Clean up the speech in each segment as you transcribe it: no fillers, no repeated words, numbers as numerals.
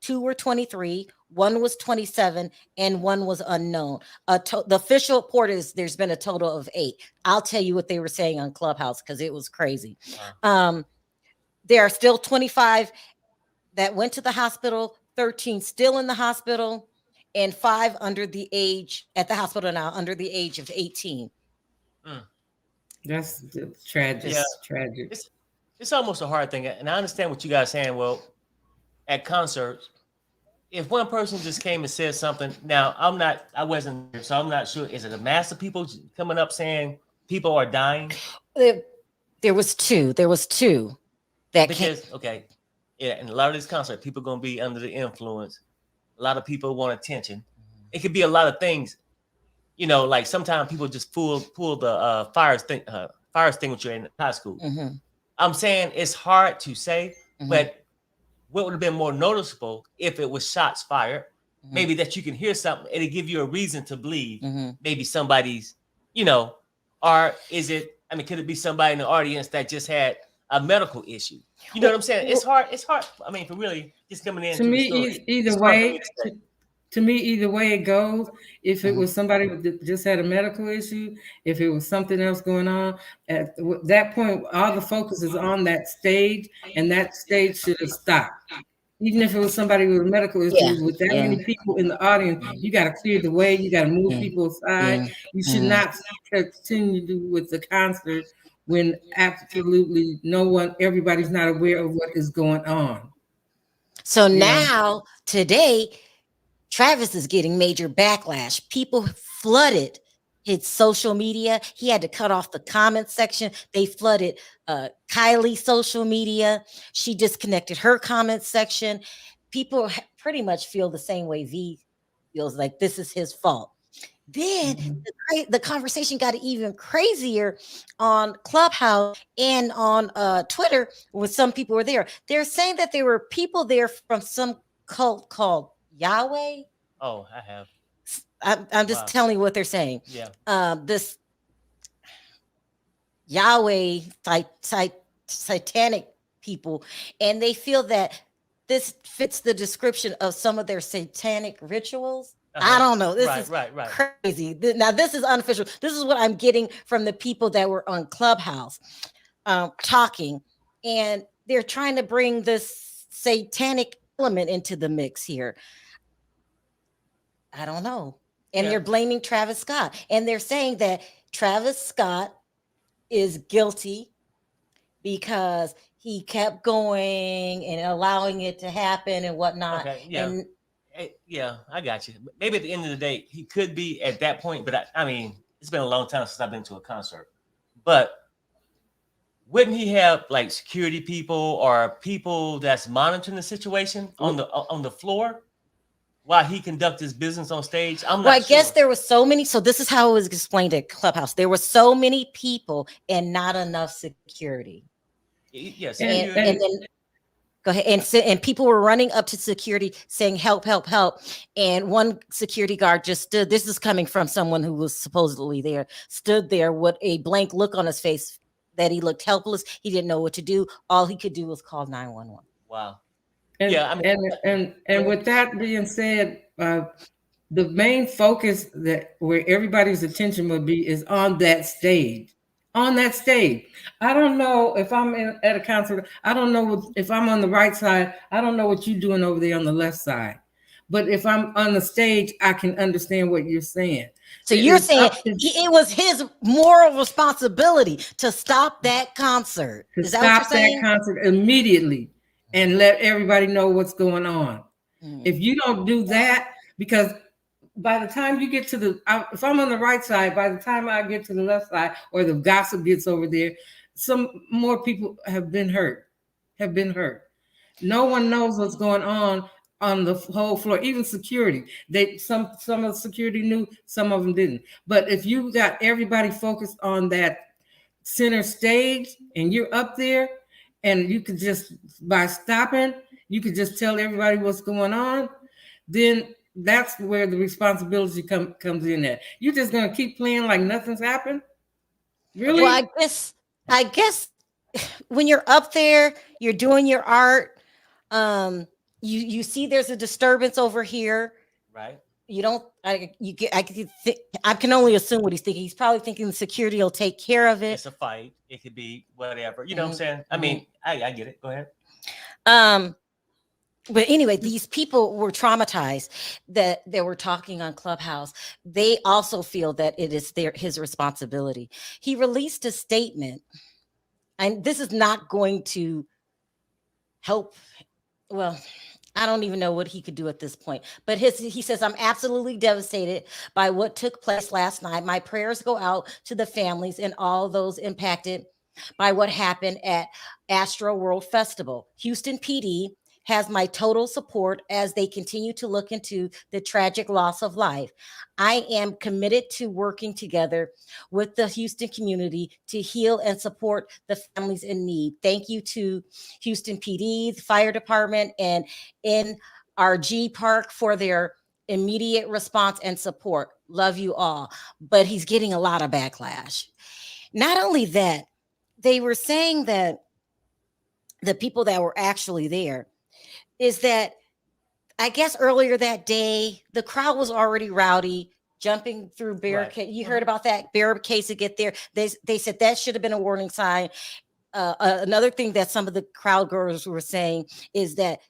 2 were 23, 1 was 27, and 1 was unknown. The official report is there's been a total of 8. I'll tell you what they were saying on Clubhouse because it was crazy. There are still 25 that went to the hospital, 13 still in the hospital, and 5 under the age at the hospital now, under the age of 18. That's tragic. Yeah. Tragic. It's almost a hard thing, and I understand what you guys are saying. Well, at concerts, if one person just came and said something, now I wasn't there, so I'm not sure. Is it a mass of people coming up saying people are dying? There was two. There was 2 that because okay, yeah, and a lot of these concerts, people gonna be under the influence. A lot of people want attention. It could be a lot of things. You know, like sometimes people just pull the fire extinguisher in high school. I'm saying it's hard to say, but what would have been more noticeable if it was shots fired? Maybe that you can hear something, it'll give you a reason to believe maybe somebody's, you know, or is it, I mean, could it be somebody in the audience that just had a medical issue? You know what I'm saying? It's hard. I mean, for really just coming in. To me, either way, to me, either way it goes, if it was somebody that just had a medical issue, if it was something else going on, at that point, all the focus is on that stage, and that stage should have stopped. Even if it was somebody with a medical issue, with that many people in the audience, you got to clear the way, you got to move people aside. You should not continue with the concert when absolutely everybody's not aware of what is going on. So now, today, Travis is getting major backlash. People flooded his social media. He had to cut off the comment section. They flooded Kylie's social media. She disconnected her comment section. People pretty much feel the same way V feels, like this is his fault. Then the conversation got even crazier on Clubhouse and on Twitter when some people were there. They're saying that there were people there from some cult called Yahweh. Oh, I have. I'm just telling you what they're saying. Yeah. This Yahweh satanic people, and they feel that this fits the description of some of their satanic rituals. I don't know. This is crazy. Now, this is unofficial. This is what I'm getting from the people that were on Clubhouse talking, and they're trying to bring this satanic element into the mix here. I don't know. And they're blaming Travis Scott, and they're saying that Travis Scott is guilty because he kept going and allowing it to happen and whatnot. Okay, yeah. I got you. Maybe at the end of the day, he could be at that point, but I mean, it's been a long time since I've been to a concert. But wouldn't he have like security people or people that's monitoring the situation on the floor while he conducts his business on stage? I'm not sure. Guess there was so many. So this is how it was explained at Clubhouse. There were so many people and not enough security. Yes. And then go ahead. And people were running up to security saying, help, help, help. And one security guard just stood. This is coming from someone who was supposedly there, stood there with a blank look on his face that he looked helpless. He didn't know what to do. All he could do was call 911. Wow. And, and with that being said, the main focus where everybody's attention would be is on that stage. On that stage. I don't know if I'm at a concert. I don't know if I'm on the right side. I don't know what you're doing over there on the left side. But if I'm on the stage, I can understand what you're saying. So you're saying it was his moral responsibility to stop that concert. Is that what you're saying? That concert immediately and let everybody know what's going on. If you don't do that, because by the time you get to if I'm on the right side, by the time I get to the left side or the gossip gets over there, some more people have been hurt. No one knows what's going on the whole floor, even security. Some of the security knew, some of them didn't. But if you got everybody focused on that center stage and you're up there and you could just, by stopping, you could just tell everybody what's going on, then that's where the responsibility comes in at. You're just gonna keep playing like nothing's happened? Really? Well, I guess when you're up there, you're doing your art, you see there's a disturbance over here. Right. You don't, I can only assume what he's thinking. He's probably thinking the security will take care of it. It's a fight. It could be whatever. You know what I'm saying? I mean, I get it. Go ahead. But anyway, these people were traumatized that they were talking on Clubhouse. They also feel that it is his responsibility. He released a statement, and this is not going to help. Well, I don't even know what he could do at this point. But he says, I'm absolutely devastated by what took place last night. My prayers go out to the families and all those impacted by what happened at Astro World Festival. Houston PD has my total support as they continue to look into the tragic loss of life. I am committed to working together with the Houston community to heal and support the families in need. Thank you to Houston PD, the fire department, and NRG Park for their immediate response and support. Love you all. But he's getting a lot of backlash. Not only that, they were saying that the people that were actually there is that I guess earlier that day, the crowd was already rowdy, jumping through barricade. Right. You heard about that barricades to get there. They said that should have been a warning sign. Another thing that some of the crowd goers were saying is that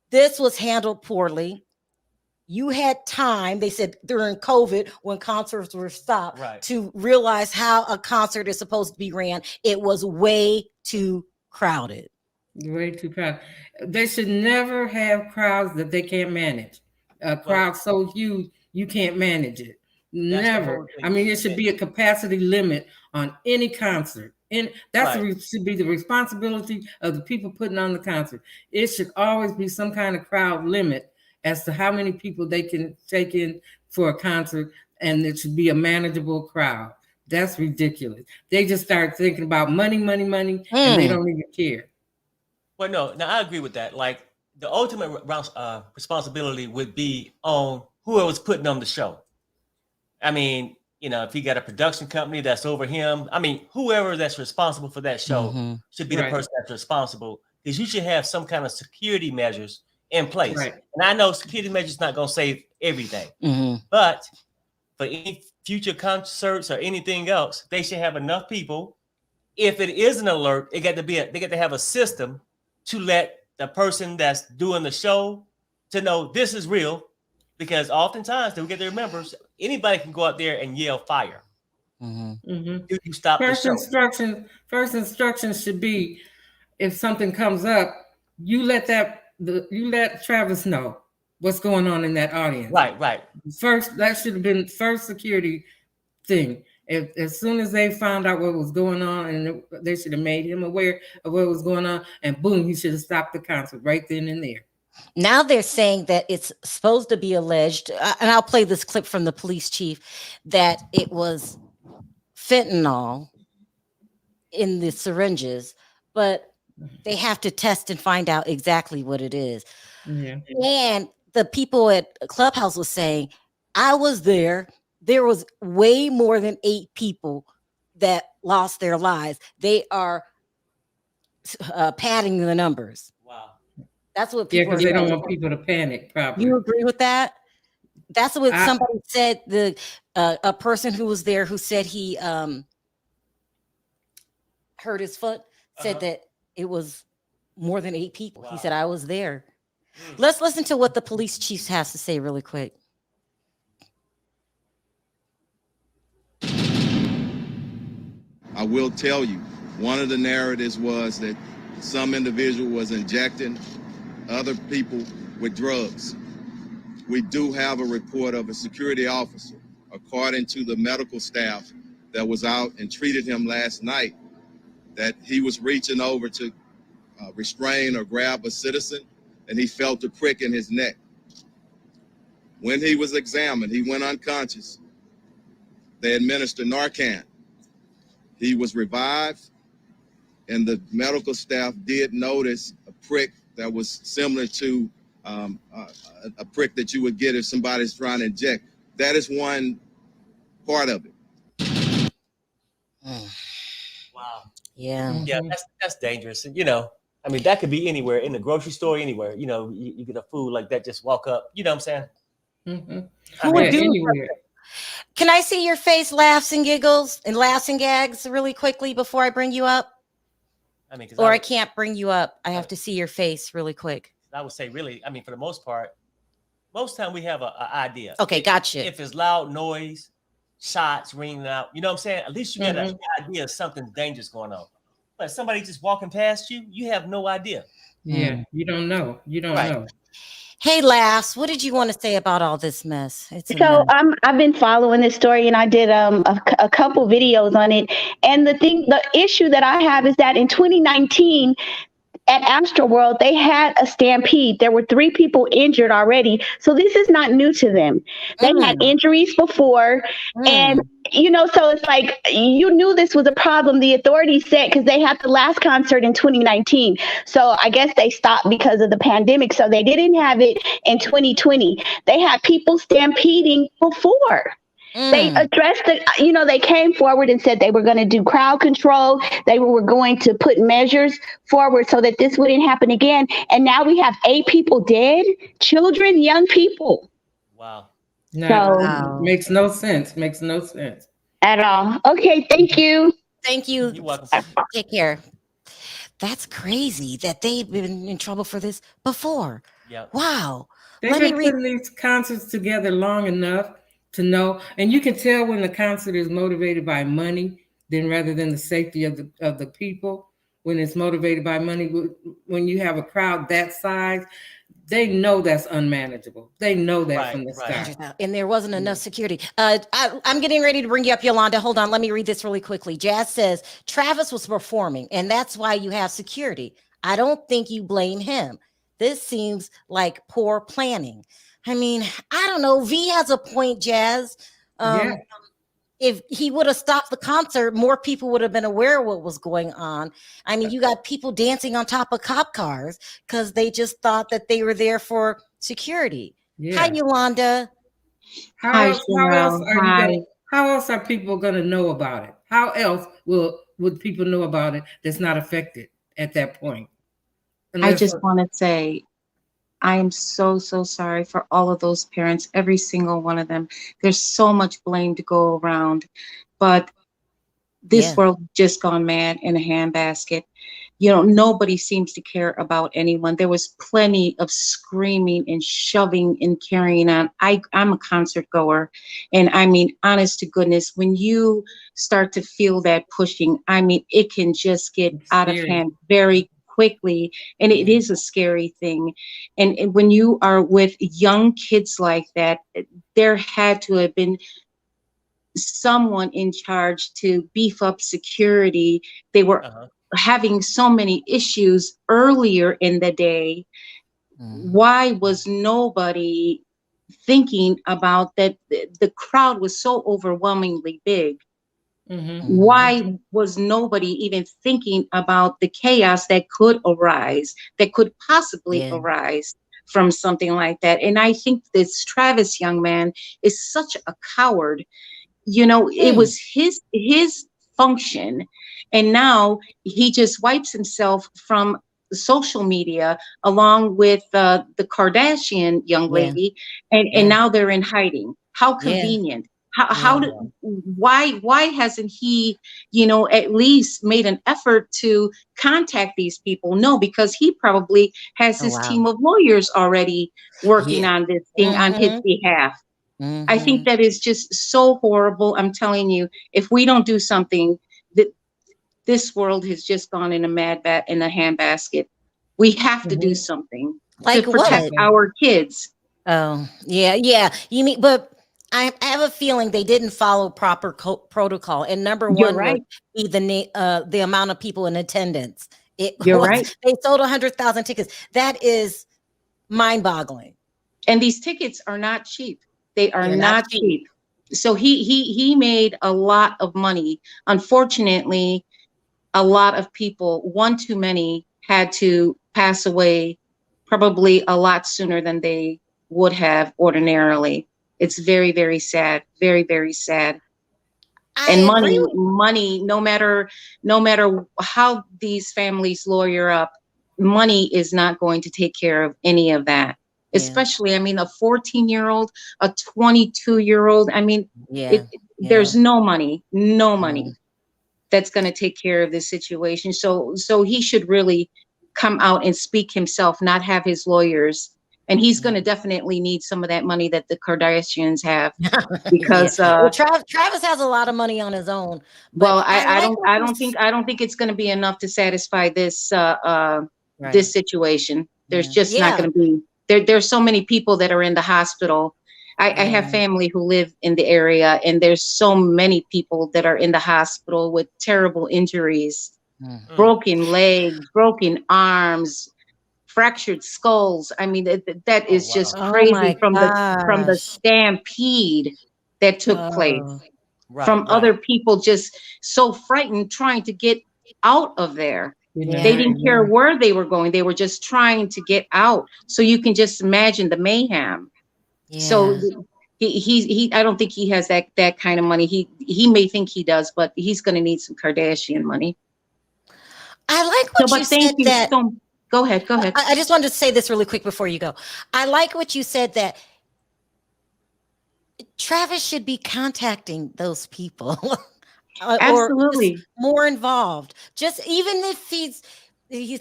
this was handled poorly. You had time, they said during COVID when concerts were stopped, to realize how a concert is supposed to be ran. It was way too crowded. Way too crowded. They should never have crowds that they can't manage. A crowd so huge you can't manage it. Never. I mean, it should be a capacity limit on any concert. And should be the responsibility of the people putting on the concert. It should always be some kind of crowd limit as to how many people they can take in for a concert, and it should be a manageable crowd. That's ridiculous. They just start thinking about money, and they don't even care. Well, no, I agree with that. Like, the ultimate responsibility would be on whoever was putting on the show. I mean, if he got a production company that's over him, I mean, whoever that's responsible for that show should be the person that's responsible, because you should have some kind of security measures in place. Right. And I know security measures not going to save everything, but for any future concerts or anything else, they should have enough people. If it is an alert, they got to have a system to let the person that's doing the show to know this is real, because oftentimes they get their members. Anybody can go out there and yell fire. You stop first the show. First instruction should be, if something comes up, you let Travis know what's going on in that audience. Right. First, that should have been first security thing. As soon as they found out what was going on, and they should have made him aware of what was going on, and boom, he should have stopped the concert right then and there. Now they're saying that it's supposed to be alleged, and I'll play this clip from the police chief, that it was fentanyl in the syringes, but they have to test and find out exactly what it is. Yeah. And the people at Clubhouse was saying, I was there. There was way more than 8 people that lost their lives. They are padding the numbers. Wow. That's what people because they don't want people to panic, probably. You agree with that? That's what somebody said. A person who was there who said he hurt his foot said that it was more than 8 people. Wow. He said, I was there. Let's listen to what the police chief has to say really quick. I will tell you, one of the narratives was that some individual was injecting other people with drugs. We do have a report of a security officer, according to the medical staff that was out and treated him last night, that he was reaching over to restrain or grab a citizen, and he felt a prick in his neck. When he was examined, he went unconscious. They administered Narcan. He was revived, and the medical staff did notice a prick that was similar to a prick that you would get if somebody's trying to inject. That is one part of it. Wow. Yeah. Yeah, that's dangerous. And I mean, that could be anywhere, in the grocery store, anywhere. You know, you get a food like that, just walk up. You know what I'm saying? Mm-hmm. Who would do anywhere. Can I see your face, laughs and giggles and laughs and gags really quickly before I bring you up? I mean, I can't bring you up. I have to see your face really quick. I would say, really, I mean, for the most part, most time we have an idea. Okay, gotcha. If it's loud noise, shots ringing out, you know what I'm saying? At least you get an idea of something dangerous going on. But somebody just walking past you, you have no idea. Yeah, you don't know. You don't know. Hey, Laughs, what did you want to say about all this mess? So I've been following this story, and I did a couple videos on it. And the issue that I have is that in 2019 at Astro World, they had a stampede. There were 3 people injured already. So this is not new to them. They had injuries before. And, so it's like, you knew this was a problem. The authorities said, because they had the last concert in 2019. So I guess they stopped because of the pandemic. So they didn't have it in 2020. They had people stampeding before. They addressed it, they came forward and said they were going to do crowd control. They were going to put measures forward so that this wouldn't happen again. And now we have 8 people dead, children, young people. Wow. No, makes no sense. Makes no sense at all. Okay. Thank you. Thank you. You're welcome. Take care. That's crazy that they've been in trouble for this before. Yeah. Wow. They've been putting these concerts together long enough to know, and you can tell when the concert is motivated by money, then rather than the safety of the people. When it's motivated by money, when you have a crowd that size, they know that's unmanageable. They know that from the start. And there wasn't enough security. I'm getting ready to bring you up, Yolanda. Hold on. Let me read this really quickly. Jazz says, Travis was performing, and that's why you have security. I don't think you blame him. This seems like poor planning. I mean, I don't know. V has a point, Jazz. If he would have stopped the concert, more people would have been aware of what was going on. I mean, you got people dancing on top of cop cars because they just thought that they were there for security. Hi, Yolanda. How else are people going to know about it? How else would people know about it that's not affected at that point? I just want to say, I am so sorry for all of those parents, every single one of them. There's so much blame to go around, but this world just gone mad in a handbasket. Nobody seems to care about anyone. There was plenty of screaming and shoving and carrying on. I'm a concert goer, and I mean, honest to goodness, when you start to feel that pushing, I mean, it can just get out of hand very quickly, and it is a scary thing. And when you are with young kids like that, there had to have been someone in charge to beef up security. They were having so many issues earlier in the day. Why was nobody thinking about that? The crowd was so overwhelmingly big. Why was nobody even thinking about the chaos that could arise, that could possibly arise from something like that? And I think this Travis young man is such a coward. It was his function, and now he just wipes himself from social media along with the Kardashian young lady, and now they're in hiding. How convenient. Why hasn't he, at least made an effort to contact these people? No, because he probably has his team of lawyers already working on this thing on his behalf. I think that is just so horrible. I'm telling you, if we don't do something, this world has just gone in a handbasket. We have to do something to protect our kids. Oh, yeah. You mean, but I have a feeling they didn't follow proper protocol. And number one would be the amount of people in attendance. You're right. They sold 100,000 tickets. That is mind-boggling. And these tickets are not cheap. They are not cheap. So he made a lot of money. Unfortunately, a lot of people, one too many, had to pass away probably a lot sooner than they would have ordinarily. It's very, very sad. Very, very sad. And money, no matter how these families lawyer up, money is not going to take care of any of that. Especially, I mean, a 14-year-old, a 22-year-old. I mean, there's no money that's going to take care of this situation. So he should really come out and speak himself, not have his lawyers. And he's going to definitely need some of that money that the Kardashians have, because well, Travis has a lot of money on his own. Well, I don't think it's going to be enough to satisfy this this situation. There's just not going to be. There's so many people that are in the hospital. I have family who live in the area, and there's so many people that are in the hospital with terrible injuries, broken legs, broken arms, fractured skulls. I mean, that is just crazy from the stampede that took place. From other people just so frightened trying to get out of there. They didn't care where they were going. They were just trying to get out. So you can just imagine the mayhem. So he I don't think he has that kind of money. He may think he does, but he's going to need some Kardashian money. I like what you said that. Go ahead. I just wanted to say this really quick before you go. I like what you said that Travis should be contacting those people. Absolutely. Or more involved. Just even if he's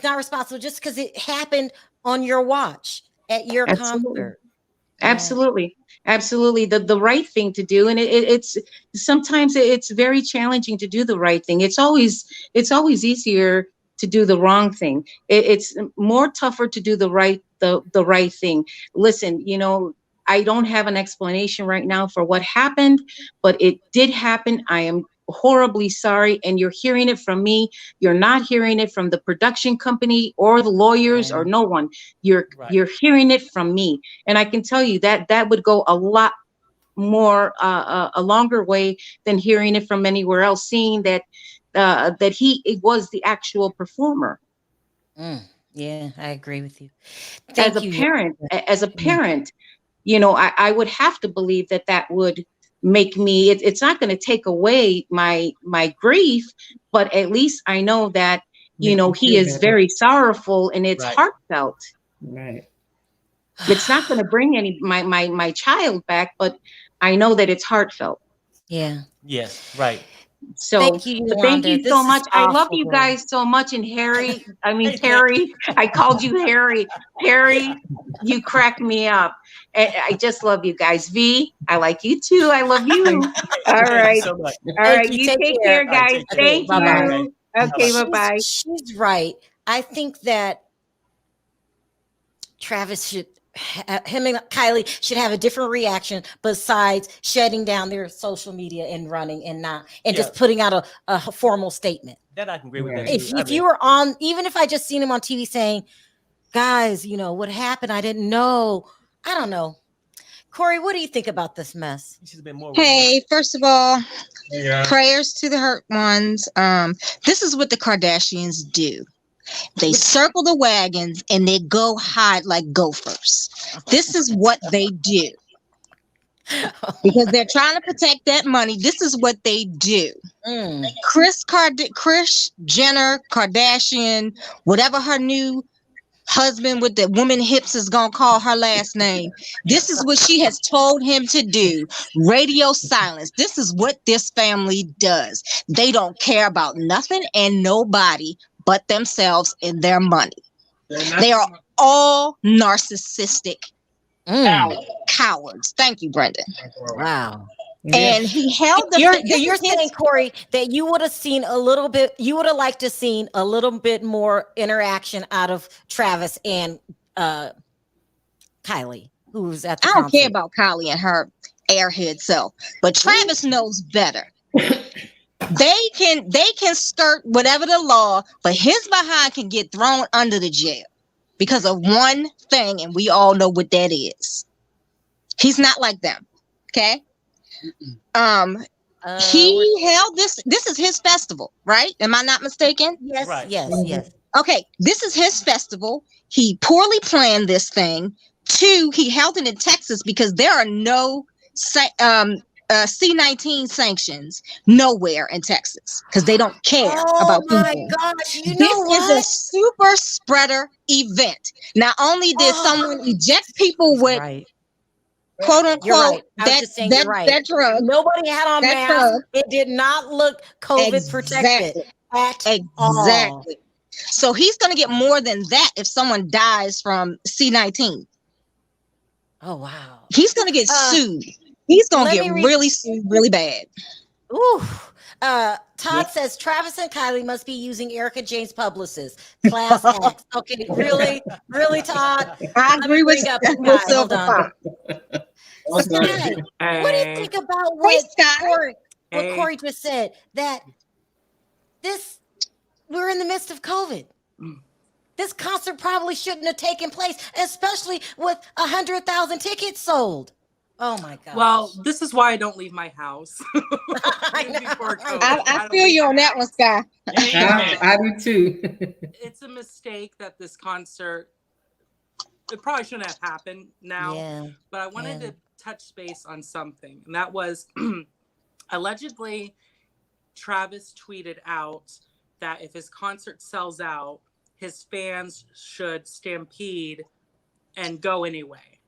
not responsible, just because it happened on your watch at your concert. Absolutely. The right thing to do. And it's sometimes it's very challenging to do the right thing. It's always easier to do the wrong thing. It's more tougher to do the right thing. Listen, I don't have an explanation right now for what happened, but it did happen. I am horribly sorry, and you're hearing it from me. You're not hearing it from the production company or the lawyers or no one. You're hearing it from me, and I can tell you that would go a lot more a longer way than hearing it from anywhere else, seeing that he was the actual performer. Yeah, I agree with you. As a parent, I would have to believe that would make me, it's not going to take away my grief, but at least I know that, he is very sorrowful, and it's heartfelt. Right. It's not going to bring my child back, but I know that it's heartfelt. Yeah. Yes. Right. So thank you so much. I love you guys so much. And Terry, I called you Harry. Harry, you crack me up. I just love you guys. V, I like you too. I love you. All right. So much. All right. You take care, guys. Thank you. Bye-bye. Okay. Bye-bye. She's right. I think that Travis him and Kylie should have a different reaction besides shutting down their social media and running and just putting out a formal statement. That I can agree with. If you were on, even if I just seen him on TV saying, guys, what happened? I didn't know. I don't know. Corey, what do you think about this mess? Hey, first of all, prayers to the hurt ones. This is what the Kardashians do. They circle the wagons and they go hide like gophers. This is what they do. Because they're trying to protect that money. This is what they do. Kris Jenner, Kardashian, whatever her new husband with the woman hips is gonna call her last name. This is what she has told him to do. Radio silence. This is what this family does. They don't care about nothing and nobody but themselves and their money. They are all narcissistic cowards. Thank you, Brendan. Wow. And he held the. You're saying, Corey, that you would have seen a little bit. You would have liked to seen a little bit more interaction out of Travis and Kylie, who's at the I don't concert. care about Kylie and her airhead self, but Travis knows better. They can skirt whatever the law, but his behind can get thrown under the jail because of one thing, and we all know what that is. He's not like them. Okay. He held this is his festival, right? Am I not mistaken? Yes, Right. yes. Okay, this is his festival. He poorly planned this thing. 2, he held it in Texas because there are no C-19 sanctions nowhere in Texas because they don't care about people. Oh my gosh! You know This what? is a super spreader event. Not only did someone eject people with right. quote You're unquote right. I was just saying you're right. that drug, Nobody had on that masks. drug. It did not look COVID protected at all. Exactly. So he's going to get more than that if someone dies from C-19. Oh wow. He's going to get sued. He's going to get really sued really bad. Ooh. Todd says Travis and Kylie must be using Erica Jane's publicist. Class X. Okay, really? Really, Todd? I agree with Hold on. Sky, what do you think about what Corey just said? That we're in the midst of COVID. This concert probably shouldn't have taken place, especially with 100,000 tickets sold. Oh my God. Well, this is why I don't leave my house. I feel you on that one, Sky. I do too. It's a mistake that this concert, it probably shouldn't have happened now, but I wanted to touch base on something. And that was allegedly Travis tweeted out that if his concert sells out, his fans should stampede and go anyway.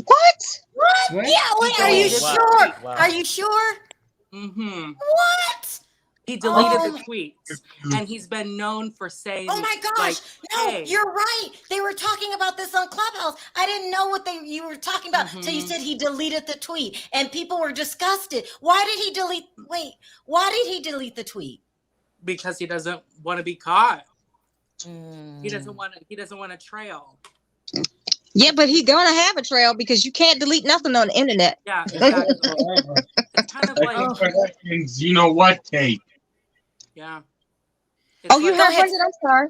What? Yeah, wait, are you sure? Wow. Are you sure? Mm-hmm. What? He deleted the tweets, and he's been known for saying, "Oh my gosh, like, no, hey. You're right. They were talking about this on Clubhouse. I didn't know what you were talking about until you said he deleted the tweet, and people were disgusted. Why did he delete? Wait, why did he delete the tweet? Because he doesn't want to be caught. He doesn't want to trail. Yeah, but he's gonna have a trail because you can't delete nothing on the internet. Yeah, exactly. It's kind of like you know what, Kate? Yeah. Oh, you heard it? I'm sorry.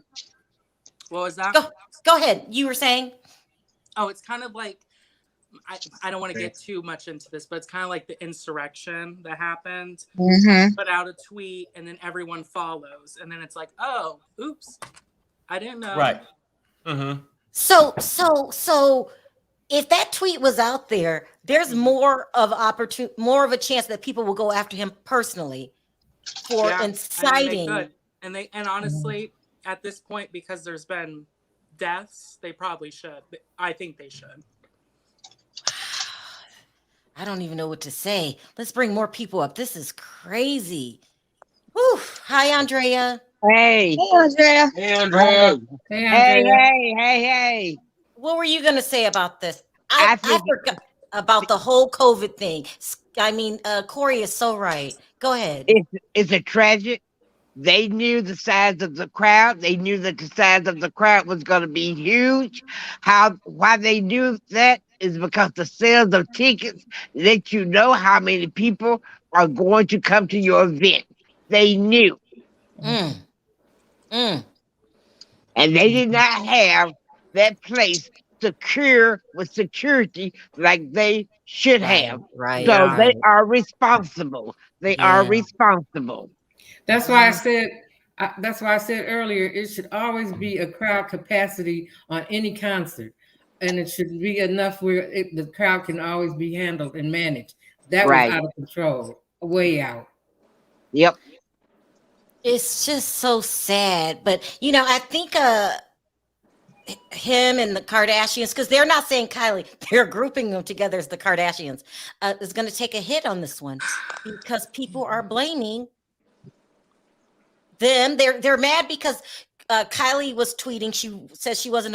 What was that? Go ahead. You were saying? Oh, it's kind of like I don't want to get too much into this, but it's kind of like the insurrection that happened. Put out a tweet, and then everyone follows, and then it's like, oh, oops, I didn't know. Right. So if that tweet was out there, there's more of a chance that people will go after him personally for inciting. And honestly, at this point, because there's been deaths, they probably should. I think they should. I don't even know what to say. Let's bring more people up. This is crazy. Whew. Hi, Andrea. Hey. Hey, Andrea. Hey, Andrea. Hey, Andrea. Hey. What were you going to say about this? I forgot about the whole COVID thing. I mean, Corey is so right. Go ahead. It's a tragic. They knew the size of the crowd. They knew that the size of the crowd was going to be huge. Why they knew that is because the sales of tickets let you know how many people are going to come to your event. They knew. And they did not have that place secure with security like they should have. Right. So they are responsible. They are responsible. That's why I said. That's why I said earlier. It should always be a crowd capacity on any concert, and it should be enough where the crowd can always be handled and managed. That was out of control, way out. Yep. It's just so sad, but I think him and the Kardashians, because they're not saying Kylie, they're grouping them together as the Kardashians, is going to take a hit on this one because people are blaming them. They're mad because Kylie was tweeting. She said she was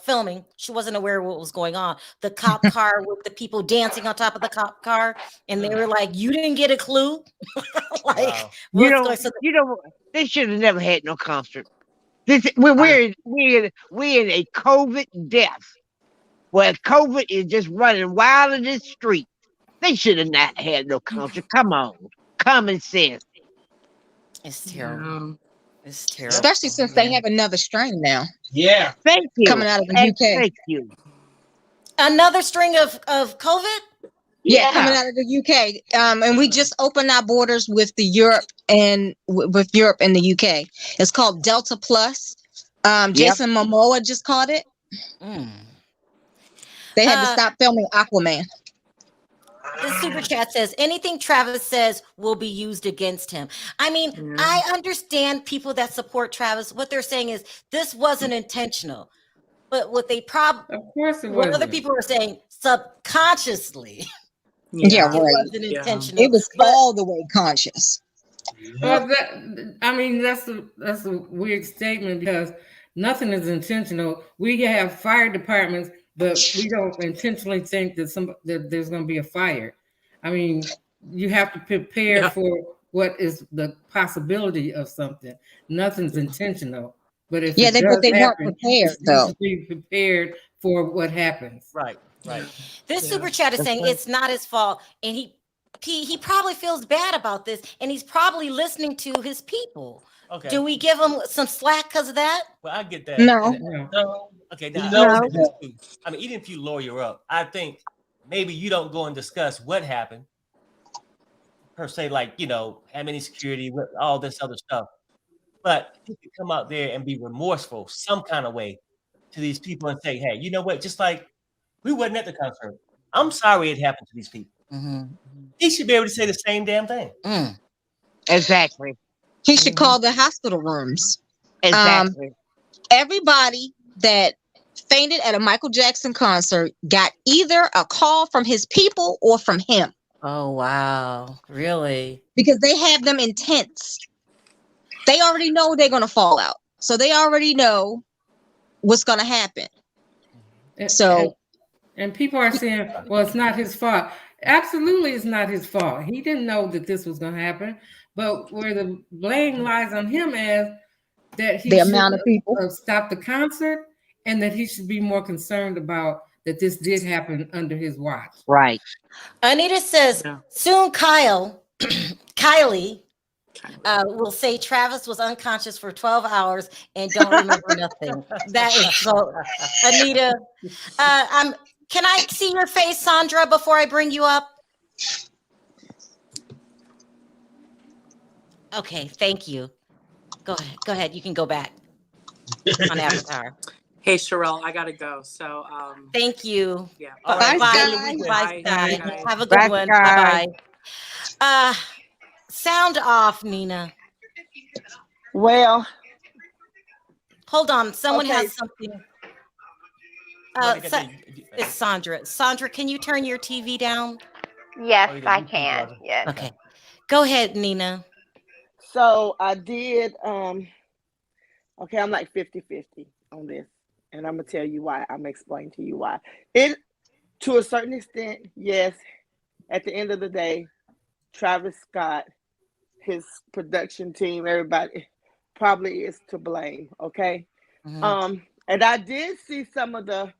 filming. She wasn't aware of what was going on. The cop car with the people dancing on top of the cop car, and they were like, "You didn't get a clue." They should have never had no concert. We're in a COVID death, where COVID is just running wild in the street. They should have not had no concert. Come on, common sense. It's terrible. It's terrible. Especially since they have another strain now. Yeah. Thank you. Coming out of the UK. Thank you. Another string of COVID? Yeah, coming out of the UK. And we just opened our borders with Europe and the UK. It's called Delta Plus. Jason Momoa just caught it. They had to stop filming Aquaman. This super chat says anything Travis says will be used against him. I mean, I understand people that support Travis. What they're saying is this wasn't intentional, but what they probably, of course, it what wasn't. other people were saying subconsciously. Yeah, It right. wasn't intentional. It was all the way conscious. Well, I mean, that's a weird statement because nothing is intentional. We have fire departments, but we don't intentionally think that there's going to be a fire. I mean, you have to prepare for what is the possibility of something. Nothing's intentional, but if they weren't prepared you though. should be prepared for what happens. Right. This super chat is saying it's not his fault, and he probably feels bad about this, and he's probably listening to his people. Okay. Do we give him some slack because of that? Well, I get that. No. Okay. Now, I mean, even if you lawyer up, I think maybe you don't go and discuss what happened per se, like, you know, how many security, all this other stuff. But you can come out there and be remorseful some kind of way to these people and say, hey, you know what? Just like we wasn't at the concert. I'm sorry it happened to these people. He should be able to say the same damn thing. Exactly. He should call the hospital rooms. Exactly. Everybody that fainted at a Michael Jackson concert got either a call from his people or from him. Oh, wow. Really? Because they have them in tents. They already know they're going to fall out. So they already know what's going to happen. And people are saying, well, it's not his fault. Absolutely, it's not his fault. He didn't know that this was going to happen. But where the blame lies on him is that he should stop the concert and that he should be more concerned about that this did happen under his watch. Right. Anita says, soon Kylie will say Travis was unconscious for 12 hours and don't remember nothing. That is so, Anita. Can I see your face, Sandra, before I bring you up? Okay, thank you. Go ahead. You can go back on Avatar. Hey, Sharrell, I gotta go. So thank you. Yeah. All right. Bye. Bye. Have a good one. Bye. Sound off, Nina. Well, hold on. Someone has something. It's Sandra. Sandra, can you turn your TV down? Yes, I can. Yes. Okay. Go ahead, Nina. So I did, okay, I'm like 50-50 on this. And I'm going to tell you why. I'm going to explain to you why. It, to a certain extent, yes, at the end of the day, Travis Scott, his production team, everybody probably is to blame, okay? And I did see some of the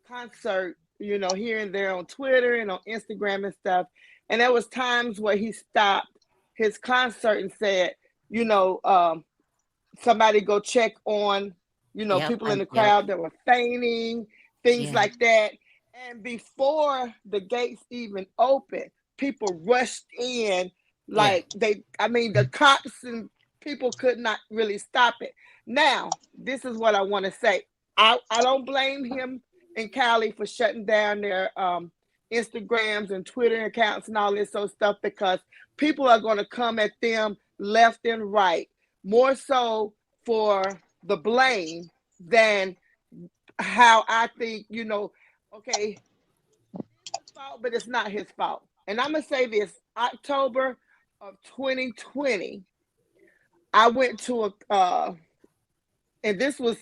concert, you know, here and there on Twitter and on Instagram and stuff. And there was times where he stopped his concert and said, you know, somebody go check on, you know, people in the crowd that were fainting, things like that. And before the gates even opened, people rushed in like the cops and people could not really stop it. Now, this is what I want to say. I don't blame him and Kylie for shutting down their Instagrams and Twitter accounts and all this sort of stuff, because people are going to come at them left and right, more so for the blame than how I think, you know, okay, it's his fault, but it's not his fault. And I'm going to say this, October of 2020, I went to and this was,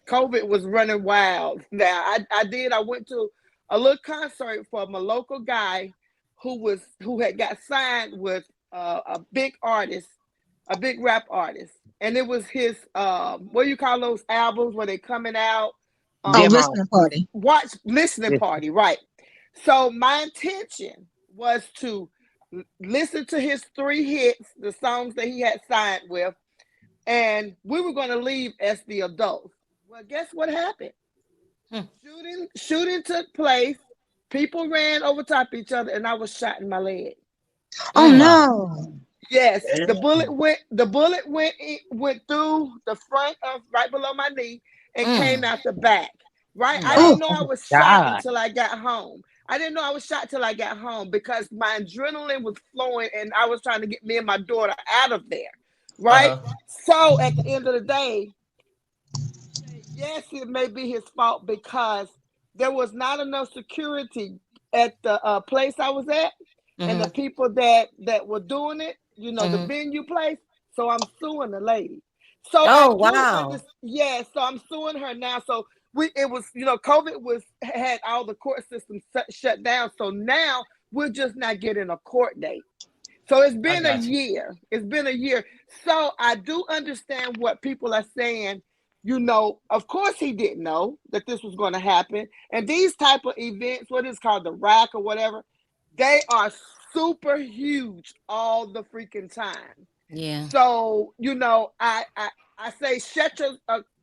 COVID was running wild. Now, I went to a little concert from a local guy who had got signed with a big artist, a big rap artist. And it was his, what do you call those albums where they coming out? Listening party. Listening party, right. So my intention was to listen to his 3 hits, the songs that he had signed with, and we were going to leave as the adults. Well, guess what happened? Shooting took place. People ran over top of each other, and I was shot in my leg. Oh no! Yes, the bullet went through the front of right below my knee and came out the back. Right, I didn't know I was shot until I got home. I didn't know I was shot till I got home because my adrenaline was flowing and I was trying to get me and my daughter out of there. Right? So at the end of the day, yes, it may be his fault because there was not enough security at the place I was at and the people that were doing it, you know, the venue place. So I'm suing the lady. So so I'm suing her now. So it was, you know, COVID had all the court systems shut down. So now we're just not getting a court date. So it's been a year. It's been a year. So I do understand what people are saying. You know, of course he didn't know that this was going to happen. And these type of events, what is called the rack or whatever, they are super huge all the freaking time. Yeah. So, you know, I say shut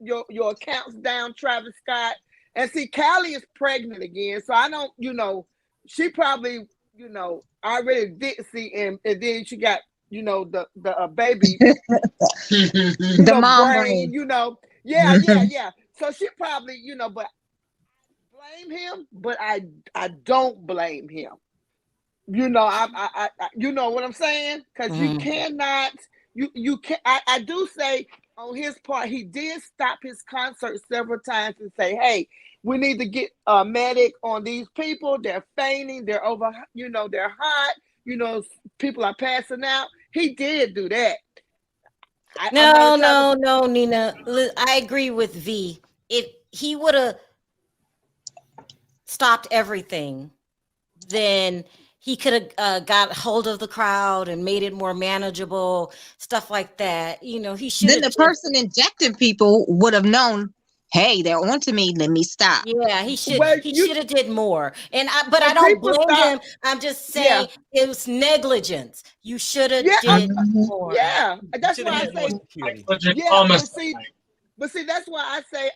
your accounts down, Travis Scott. And see, Kylie is pregnant again. So I don't, you know, she probably, you know, already did see him, and then she got, you know, the baby, the mom brain, you know. Yeah. So she probably, you know, but I blame him, but I don't blame him. You know, I you know what I'm saying? Because you cannot, you can. I do say on his part, he did stop his concert several times and say, "Hey, we need to get a medic on these people. They're fainting. They're over. You know, they're hot. You know, people are passing out." He did do that. No, Nina. I agree with V. If he would have stopped everything, then he could have got hold of the crowd and made it more manageable, stuff like that. You know, he should. Then the person injecting people would have known, hey, they're onto me. Let me stop. Yeah, he should. He should have did more. And I don't blame him. I'm just saying it was negligence. You should have did more. Yeah, that's why I say. But see, that's why I say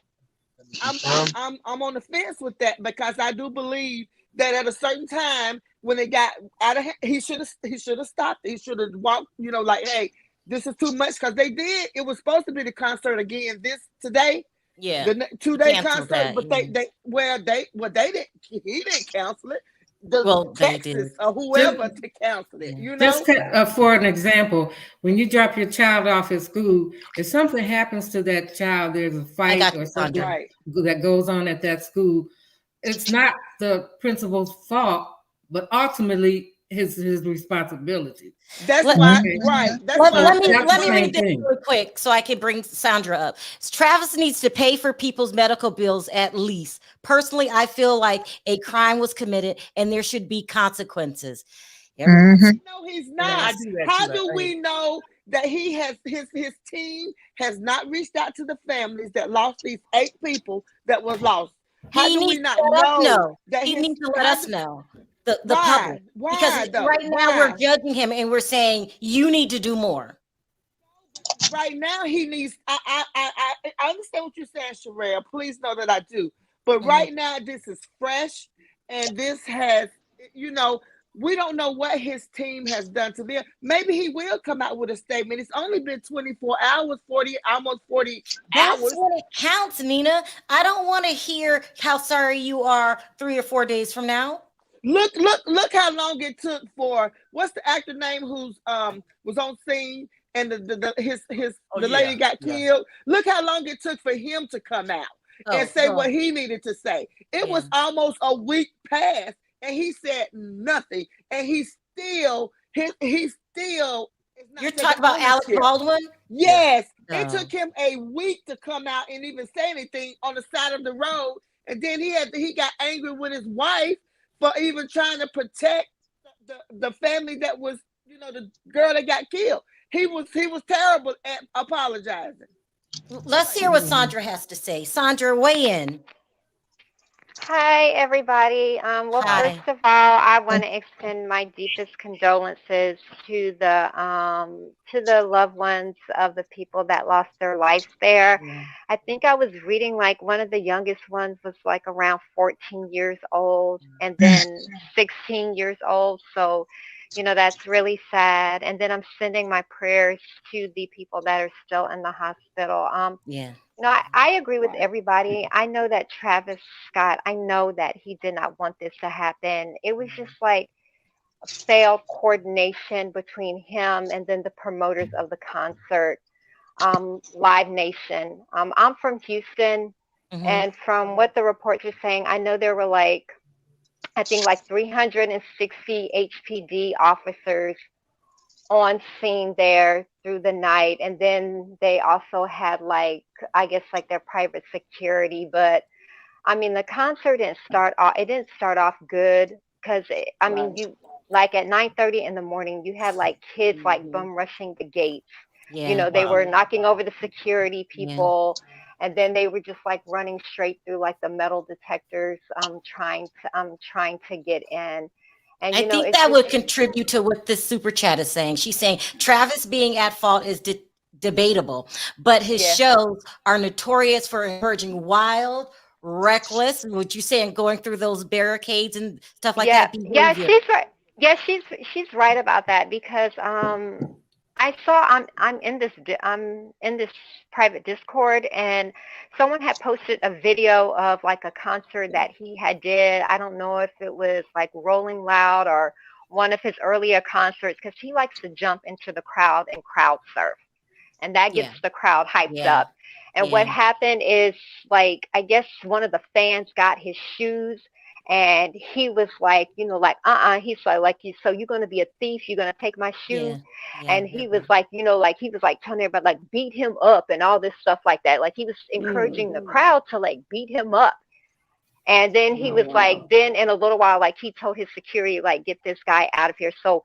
I'm on the fence with that, because I do believe that at a certain time when it got out of hand, he should have stopped. He should have walked, you know, like, hey, this is too much, because they did. It was supposed to be the concert again today. Yeah, the 2-day concert, but he didn't cancel it. Texas or whoever to cancel it, you know. Just for an example, when you drop your child off at school, if something happens to that child, there's a fight or something that goes on at that school. It's not the principal's fault, but ultimately his responsibility. That's why, Let me read this really quick so I can bring Sandra up. Travis needs to pay for people's medical bills at least. Personally, I feel like a crime was committed and there should be consequences. No, he's not. How do we know that he has his team has not reached out to the families that lost these 8 people that was lost? How do we not know that he needs to let us know? The public, because right now we're judging him and we're saying you need to do more. Right now he needs. I understand what you're saying, Sharrell. Please know that I do. But right now this is fresh, and this has, you know, we don't know what his team has done to them. Maybe he will come out with a statement. It's only been 24 hours, almost 40 hours. That's when it counts, Nina. I don't want to hear how sorry you are 3 or 4 days from now. Look how long it took for, what's the actor name who's was on scene and the lady got killed. Look how long it took for him to come out and say what he needed to say. It was almost a week past and he said nothing, and he still You're talking about Alec Baldwin? Yes. It took him a week to come out and even say anything on the side of the road, and then he got angry with his wife for even trying to protect the family that was, you know, the girl that got killed. He was terrible at apologizing. Let's hear what Sandra has to say. Sandra, weigh in. Hi, everybody. First of all, I want to extend my deepest condolences to the loved ones of the people that lost their lives there. Yeah. I think I was reading like one of the youngest ones was like around 14 years old and then 16 years old. So, that's really sad. And then I'm sending my prayers to the people that are still in the hospital. Yeah. I agree with everybody. I know that Travis Scott, I know that he did not want this to happen. It was just like failed coordination between him and then the promoters of the concert, Live Nation. I'm from Houston, and from what the reports are saying, I know there were like, I think like 360 HPD officers on scene there through the night, and then they also had like, I guess like their private security. But I mean, the concert didn't start off. It didn't start off good because I mean, you like at 9:30 in the morning, you had like kids like bum rushing the gates. Yeah. They were knocking over the security people, and then they were just like running straight through like the metal detectors, trying to get in. And I think that would contribute to what this super chat is saying. She's saying Travis being at fault is debatable, but his shows are notorious for encouraging wild, reckless, what you saying, going through those barricades and stuff like that. Yeah, she's right. Yeah, she's right about that, because I saw I'm in this private Discord, and someone had posted a video of like a concert that he had did. I don't know if it was like Rolling Loud or one of his earlier concerts, because he likes to jump into the crowd and crowd surf, and that gets the crowd hyped up. And what happened is, like, I guess one of the fans got his shoes, and he was like, he's like, so you're going to be a thief? You're going to take my shoes? And he was like, he was like telling everybody, like, beat him up and all this stuff like that. Like, he was encouraging the crowd to like beat him up. And then he was like, then in a little while, like, he told his security, like, get this guy out of here. So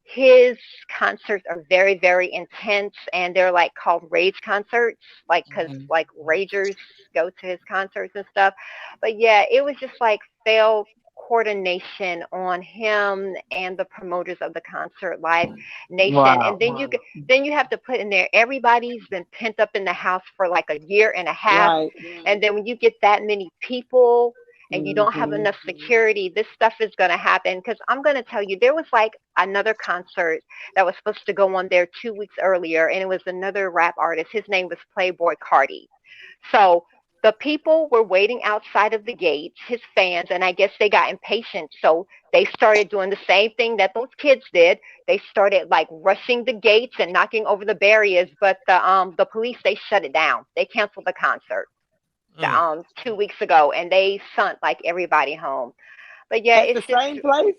his concerts are very, very intense, and they're like called rage concerts, like, because like ragers go to his concerts and stuff. But yeah, it was just like failed coordination on him and the promoters of the concert, Live Nation. And then you have to put in there, everybody's been pent up in the house for like a year and a half, and then when you get that many people and you don't have enough security, this stuff is going to happen. Because I'm going to tell you, there was like another concert that was supposed to go on there 2 weeks earlier, and it was another rap artist. His name was Playboy Cardi. So the people were waiting outside of the gates, his fans, and I guess they got impatient. So they started doing the same thing that those kids did. They started like rushing the gates and knocking over the barriers. But the police, they shut it down. They canceled the concert 2 weeks ago, and they sent like everybody home. But yeah, it's the same place.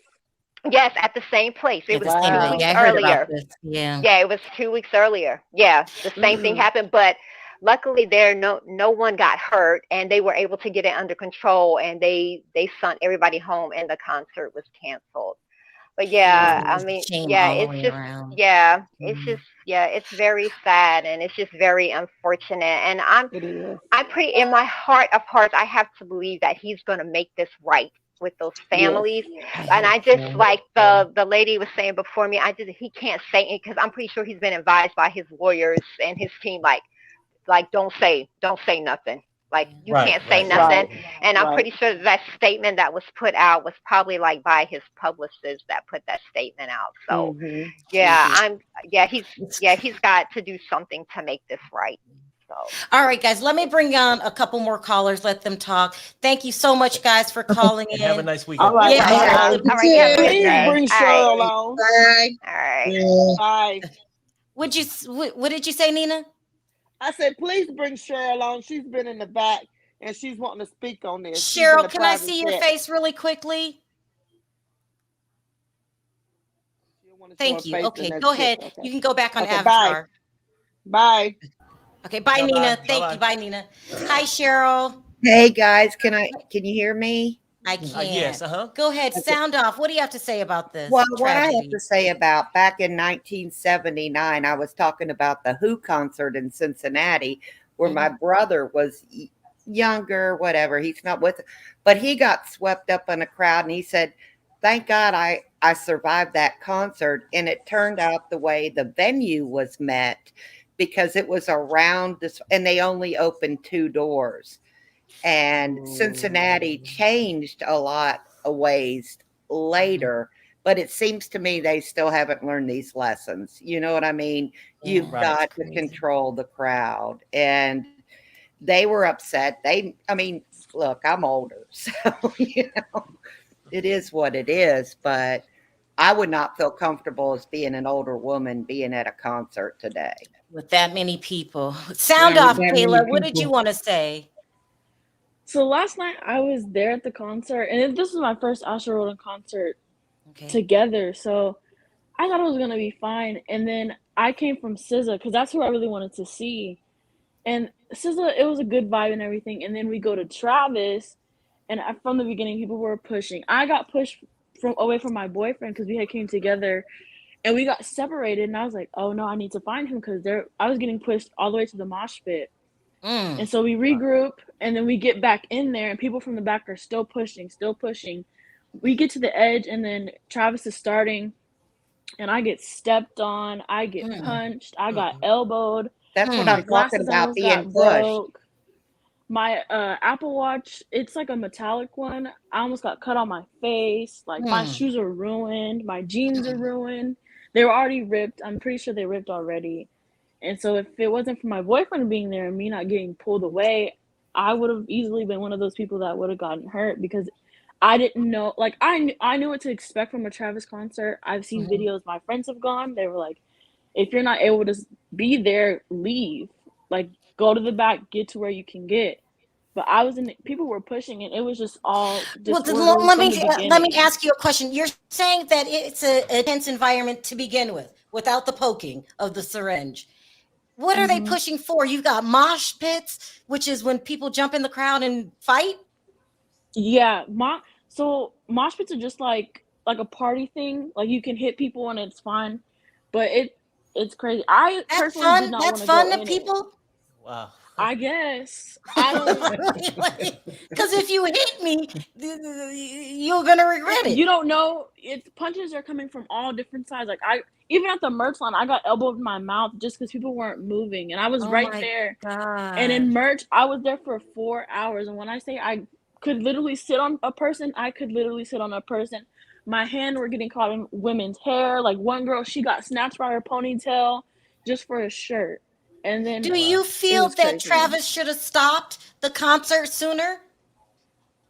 Yes, at the same place. It was 2 weeks I heard earlier. about this. Yeah, it was 2 weeks earlier. Yeah, the same thing happened, but luckily there no one got hurt, and they were able to get it under control, and they sent everybody home, and the concert was canceled. But yeah, I mean, it's just it's just it's very sad, and it's just very unfortunate. And I'm pretty, in my heart of hearts, I have to believe that he's going to make this right with those families. And I just, like the lady was saying before me, he can't say it, because I'm pretty sure he's been advised by his lawyers and his team, like don't say nothing. Like, you can't say nothing. And I'm pretty sure that statement that was put out was probably like by his publicist that put that statement out. So he's got to do something to make this right. So. All right, guys, let me bring on a couple more callers. Let them talk. Thank you so much, guys, for calling in. Have a nice weekend. All right. All right. Please bring Sharrell on. All right. Bye. What did you say, Nina? I said, please bring Sharrell on. She's been in the back, and she's wanting to speak on this. Sharrell, can I see your face really quickly? Thank you. Okay, go ahead. Okay. You can go back on Avatar. Bye. Okay, bye, Nina. Thank you. Bye, Nina. Hi, Sharrell. Hey, guys. Can you hear me? I can. Yes. Go ahead. Sound off. What do you have to say about this? Well, what I have to say about back in 1979, I was talking about the Who concert in Cincinnati, where my brother was younger, whatever. He's not with, but he got swept up in a crowd, and he said, "Thank God I survived that concert." And it turned out the way the venue was met, because it was around this, and they only opened 2 doors. And Cincinnati changed a lot of ways later, But it seems to me they still haven't learned these lessons. You know what I mean? You've got to control the crowd. And they were upset. Look, I'm older, so, it is what it is. But I would not feel comfortable as being an older woman being at a concert today. With that many people. Sound off, Kayla. What did you want to say? So last night I was there at the concert, and this was my first Astro World concert together. So I thought it was gonna be fine. And then I came from SZA because that's who I really wanted to see. And SZA, it was a good vibe and everything. And then we go to Travis, and from the beginning, people were pushing. I got pushed away from my boyfriend because we had came together, and we got separated. And I was like, oh no, I need to find him because I was getting pushed all the way to the mosh pit. And so we regroup, and then we get back in there, and people from the back are still pushing. We get to the edge, and then Travis is starting, and I get stepped on. I get punched. I got elbowed. That's what I'm talking about, being pushed. My Apple Watch, it's like a metallic one. I almost got cut on my face. Like my shoes are ruined. My jeans are ruined. They were already ripped. I'm pretty sure they ripped already. And so if it wasn't for my boyfriend being there and me not getting pulled away, I would have easily been one of those people that would have gotten hurt because I didn't know. Like I knew what to expect from a Travis concert. I've seen videos my friends have gone. They were like, if you're not able to be there, leave. Like go to the back, get to where you can get. But people were pushing, and it was just all. Well, let me ask you a question. You're saying that it's a tense environment to begin with, without the poking of the syringe. What are they pushing for? You've got mosh pits, which is when people jump in the crowd and fight. Yeah, so mosh pits are just like a party thing. Like you can hit people and it's fine, but it's crazy. I personally did not want to go in. That's fun to people. Wow. I guess I don't. Because if you hit me, you're gonna regret it. You don't know. Punches are coming from all different sides. Like even at the merch line, I got elbowed in my mouth just because people weren't moving, and I was right there. God. And in merch, I was there for 4 hours. And when I say I could literally sit on a person, I could literally sit on a person. My hand were getting caught in women's hair. Like one girl, she got snatched by her ponytail just for a shirt. And then, do you feel that Travis should have stopped the concert sooner?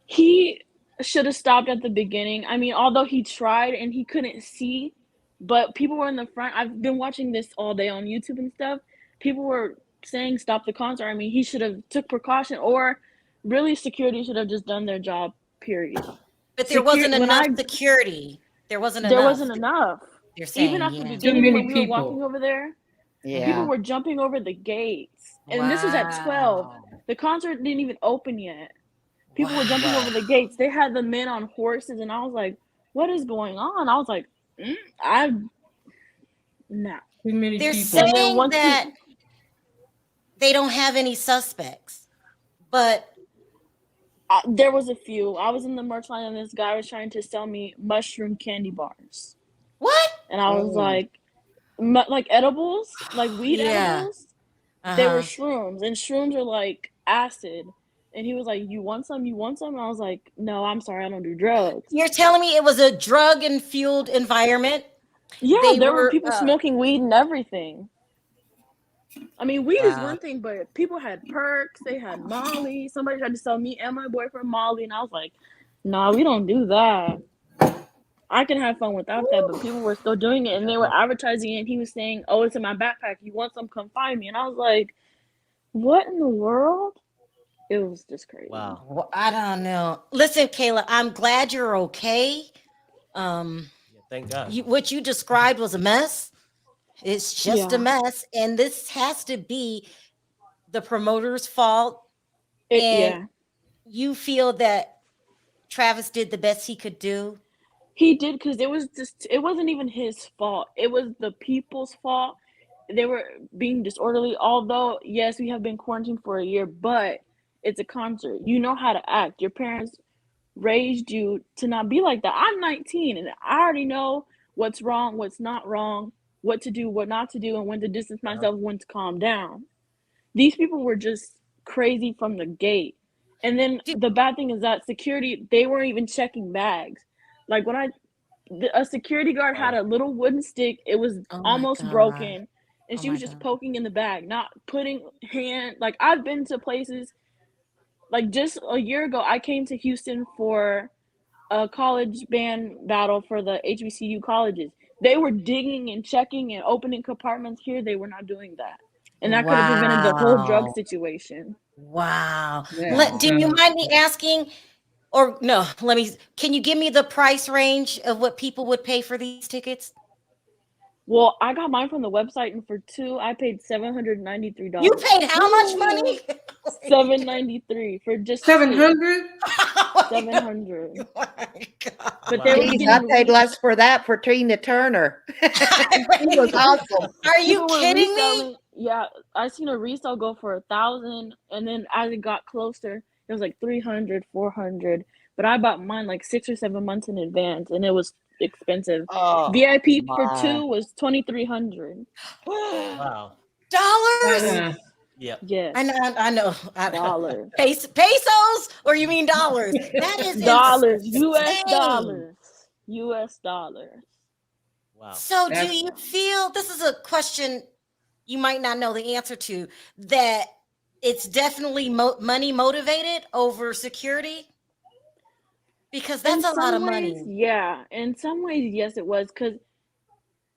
He should have stopped at the beginning. I mean, although he tried and he couldn't see, but people were in the front. I've been watching this all day on YouTube and stuff. People were saying stop the concert. I mean, he should have took precaution, or really security should have just done their job, period. But there wasn't enough security. There wasn't enough. You're saying, even at the beginning when we were walking over there, people were jumping over the gates. And this was at 12. The concert didn't even open yet. People were jumping over the gates. They had the men on horses, and I was like, what is going on? I was like, nah. They're saying that they don't have any suspects, but there was a few. I was in the merch line, and this guy was trying to sell me mushroom candy bars. What? And I was like edibles, like weed edibles. They were shrooms, and shrooms are like acid. And he was like, you want some? And I was like, no, I'm sorry, I don't do drugs. You're telling me it was a drug-fueled environment? Yeah, there were people smoking weed and everything. I mean, weed is one thing, but people had perks, they had Molly. Somebody tried to sell me and my boyfriend Molly, and I was like, nah, we don't do that. I can have fun without that, but people were still doing it, and they were advertising it, and he was saying, oh, it's in my backpack. You want some, come find me. And I was like, what in the world? It was just crazy. Wow. Well, I don't know. Listen, Kayla, I'm glad you're okay. Thank God. What you described was a mess. It's just a mess. And this has to be the promoter's fault. You feel that Travis did the best he could do? He did, because it wasn't even his fault. It was the people's fault. They were being disorderly. Although, yes, we have been quarantined for a year, but it's a concert. You know how to act. Your parents raised you to not be like that. I'm 19, and I already know what's wrong, what's not wrong, what to do, what not to do, and when to distance myself, when to calm down. These people were just crazy from the gate. And then the bad thing is that security, they weren't even checking bags. Like when a security guard had a little wooden stick. It was almost broken, and she was just poking in the bag, not putting hand. Like, I've been to places, like just a year ago, I came to Houston for a college band battle for the HBCU colleges. They were digging and checking and opening compartments. Here, they were not doing that, and that could have prevented the whole drug situation. Wow. Yeah. Do you mind me asking, or no, can you give me the price range of what people would pay for these tickets? Well, I got mine from the website, and for two, I paid $793. You paid how much money? $793 for just 700. 700. Oh my God. But they were Jeez, I getting paid less for that for Tina Turner. She was awesome. Are you people were kidding me? reselling. Yeah, I seen a resale go for 1,000, and then as it got closer, it was like 300, 400. But I bought mine like 6 or 7 months in advance, and it was expensive. Oh, VIP for my. 2 was 2,300. Wow. Dollars? Yeah. Yes. I know. Dollars. Pesos? Or you mean dollars? That is dollars. insane. US dollars. US dollars. Wow. So do you feel, this is a question you might not know the answer to, that it's definitely money motivated over security? Because that's a lot of money. Yeah. In some ways, yes, it was. Because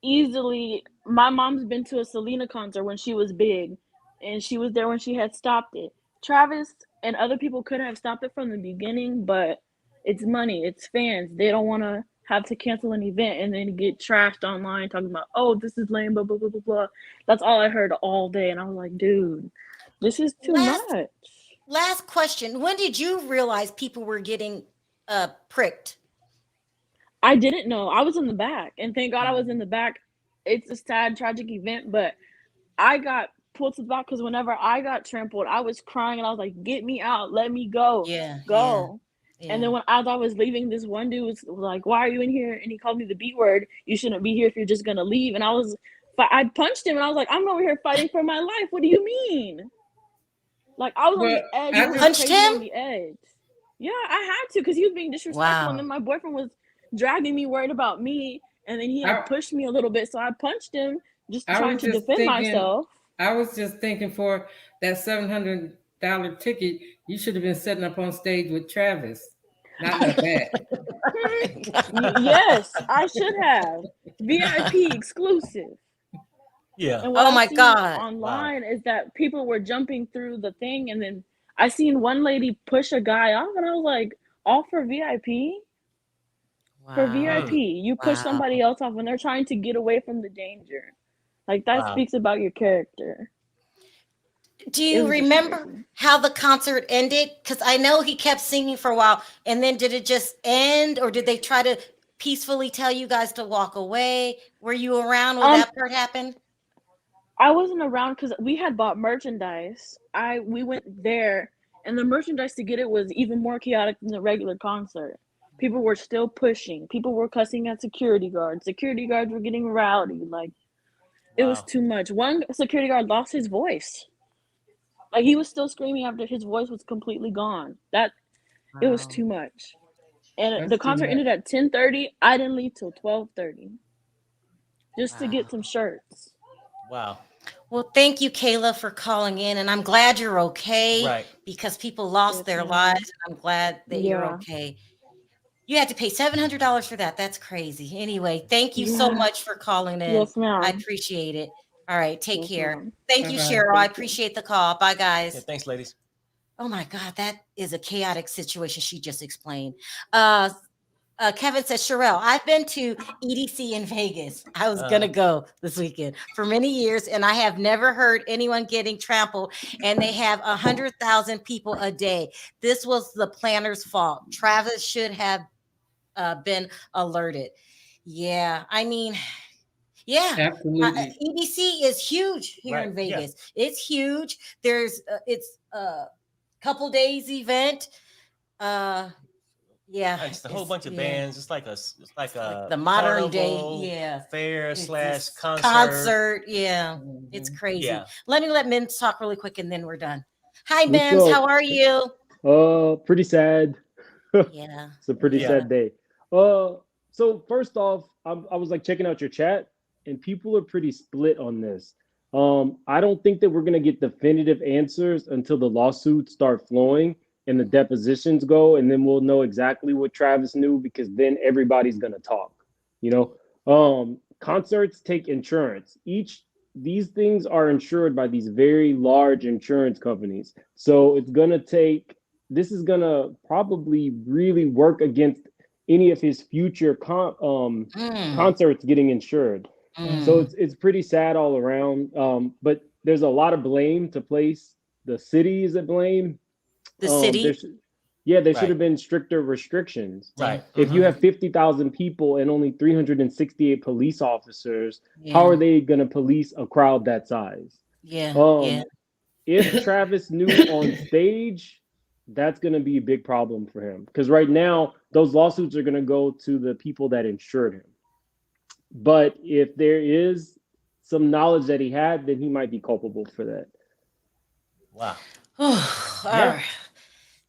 easily, my mom's been to a Selena concert when she was big, and she was there when she had stopped it. Travis and other people could have stopped it from the beginning, but it's money, it's fans. They don't want to have to cancel an event and then get trashed online talking about, oh, this is lame, blah, blah, blah, blah, blah. That's all I heard all day. And I was like, dude, this is too much. Last question. When did you realize people were getting pricked? I didn't know. I was in the back, and thank God I was in the back. It's a sad, tragic event, but I got pulled to the back because whenever I got trampled, I was crying and I was like, get me out, let me go. Go. Yeah. And then as I was leaving, this one dude was like, why are you in here? And he called me the B word. You shouldn't be here if you're just gonna leave. And I punched him, and I was like, I'm over here fighting for my life. What do you mean? Like, I was on the edge. You punched him? On the edge. Yeah, I had to, because he was being disrespectful. Wow. And then my boyfriend was dragging me, worried about me, and then he had pushed me a little bit, so I punched him, just trying to defend myself. I was just thinking, for that $700 ticket, you should have been sitting up on stage with Travis, not in the back. Yes, I should have. VIP exclusive. Yeah. And what Oh my God. Online is that people were jumping through the thing, and then I seen one lady push a guy off, and I was like, all for VIP? For VIP, you push somebody else off when they're trying to get away from the danger. Like, that speaks about your character. Do you remember how the concert ended? Because I know he kept singing for a while, and then did it just end, or did they try to peacefully tell you guys to walk away? Were you around when that part happened? I wasn't around because we had bought merchandise. We went there, and the merchandise to get it was even more chaotic than the regular concert. People were still pushing. People were cussing at security guards. Security guards were getting rowdy. Like, it was too much. One security guard lost his voice. Like, he was still screaming after his voice was completely gone. It was too much. And the concert ended at 10:30. I didn't leave till 12:30 just to get some shirts. Wow. Well, thank you, Kayla, for calling in, and I'm glad you're okay. Right. Because people lost their lives, and I'm glad that you're okay. You had to pay $700 for that. That's crazy. Anyway, thank you so much for calling in. Yes, ma'am. I appreciate it. All right, take care. Ma'am. Thank you, Sharrell. I appreciate the call. Bye, guys. Yeah, thanks, ladies. Oh my God, that is a chaotic situation she just explained. Kevin says, Sharrell, I've been to EDC in Vegas. I was going to go this weekend for many years, and I have never heard anyone getting trampled, and they have 100,000 people a day. This was the planner's fault. Travis should have been alerted. Yeah, I mean, yeah, absolutely. EDC is huge here in Vegas. Yeah. It's huge. It's a couple days event. Yeah, it's a whole bunch of bands. It's like the modern day fair / concert. Yeah, it's crazy. Yeah. Let Mims talk really quick and then we're done. Hi, What's Mims. up? How are you? Pretty sad. Yeah, it's a pretty sad day. So So first off, I was like checking out your chat, and people are pretty split on this. I don't think that we're gonna get definitive answers until the lawsuits start flowing and the depositions go, and then we'll know exactly what Travis knew, because then everybody's gonna talk. You know, concerts take insurance. These things are insured by these very large insurance companies. So this is gonna probably really work against any of his future concerts getting insured. So it's pretty sad all around. But there's a lot of blame to place. The city is at blame. The city? There should have been stricter restrictions. Right. If you have 50,000 people and only 368 police officers, how are they going to police a crowd that size? If Travis knew on stage, that's going to be a big problem for him, because right now those lawsuits are going to go to the people that insured him. But if there is some knowledge that he had, then he might be culpable for that. Wow. All right.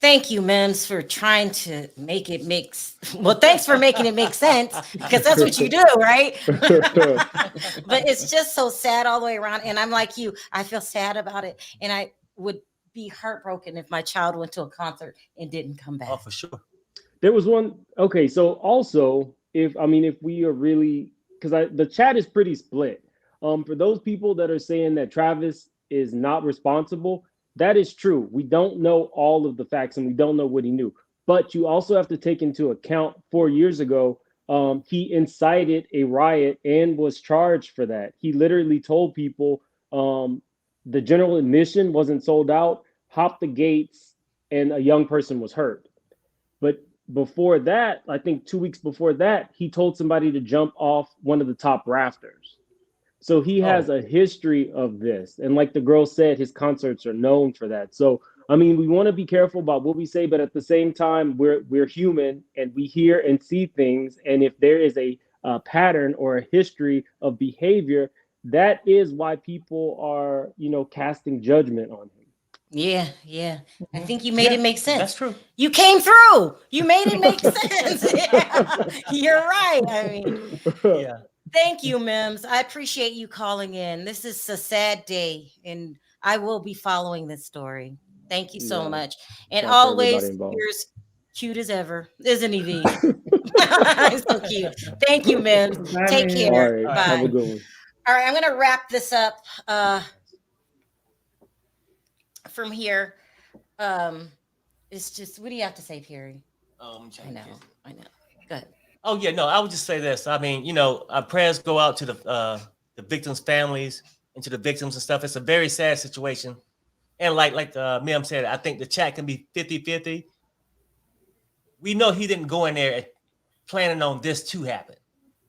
Thank you, Mims, for trying to make it thanks for making it make sense, because that's what you do, right? But it's just so sad all the way around. And I'm like you, I feel sad about it. And I would be heartbroken if my child went to a concert and didn't come back. Oh, for sure. There was one. Okay, so also, if we are really, because the chat is pretty split. For those people that are saying that Travis is not responsible, that is true. We don't know all of the facts, and we don't know what he knew. But you also have to take into account 4 years ago, he incited a riot and was charged for that. He literally told people the general admission wasn't sold out, hopped the gates, and a young person was hurt. But before that, I think 2 weeks before that, he told somebody to jump off one of the top rafters. So he has a history of this. And like the girl said, his concerts are known for that. So, I mean, we want to be careful about what we say, but at the same time, we're human and we hear and see things. And if there is a pattern or a history of behavior, that is why people are, casting judgment on him. Yeah. I think you made it make sense. That's true. You came through. You made it make sense. You're right. I mean, yeah. Thank you, Mims. I appreciate you calling in. This is a sad day, and I will be following this story. Thank you so much. And always, you're as cute as ever. Isn't he, V? He's so cute. Thank you, Mims. Take care. All right, Bye. have a good one. All right, I'm going to wrap this up from here. It's just, what do you have to say, Perry? I know. Go ahead. Oh yeah, no, I would just say this. I mean, our prayers go out to the victims' families and to the victims and stuff. It's a very sad situation. And like Mim said, I think the chat can be 50-50. We know he didn't go in there planning on this to happen,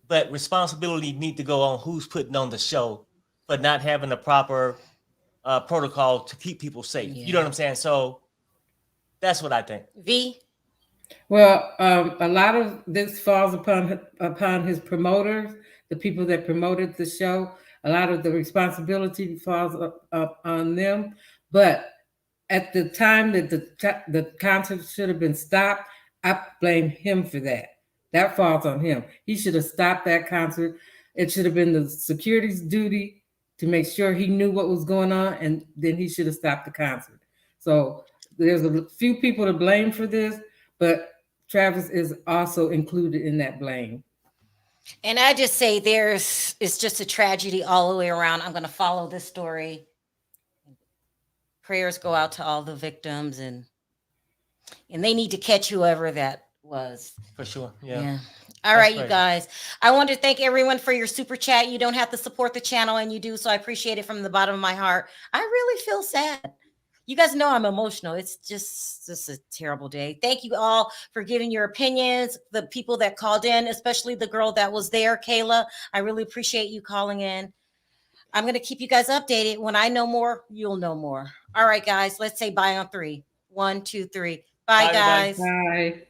but responsibility need to go on who's putting on the show for not having the proper protocol to keep people safe. Yeah. You know what I'm saying? So that's what I think. V? Well, a lot of this falls upon his promoters, the people that promoted the show. A lot of the responsibility falls up on them. But at the time that the concert should have been stopped, I blame him for that. That falls on him. He should have stopped that concert. It should have been the security's duty to make sure he knew what was going on, and then he should have stopped the concert. So there's a few people to blame for this, but Travis is also included in that blame. And I just say it's just a tragedy all the way around. I'm going to follow this story. Prayers go out to all the victims, and they need to catch whoever that was. For sure. Yeah. All right, you guys. I want to thank everyone for your super chat. You don't have to support the channel, and you do, so I appreciate it from the bottom of my heart. I really feel sad. You guys know I'm emotional. It's just a terrible day. Thank you all for giving your opinions, the people that called in, especially the girl that was there, Kayla. I really appreciate you calling in. I'm going to keep you guys updated. When I know more, you'll know more. All right, guys, let's say bye on 3. 1, 2, 3. Bye, guys. Bye.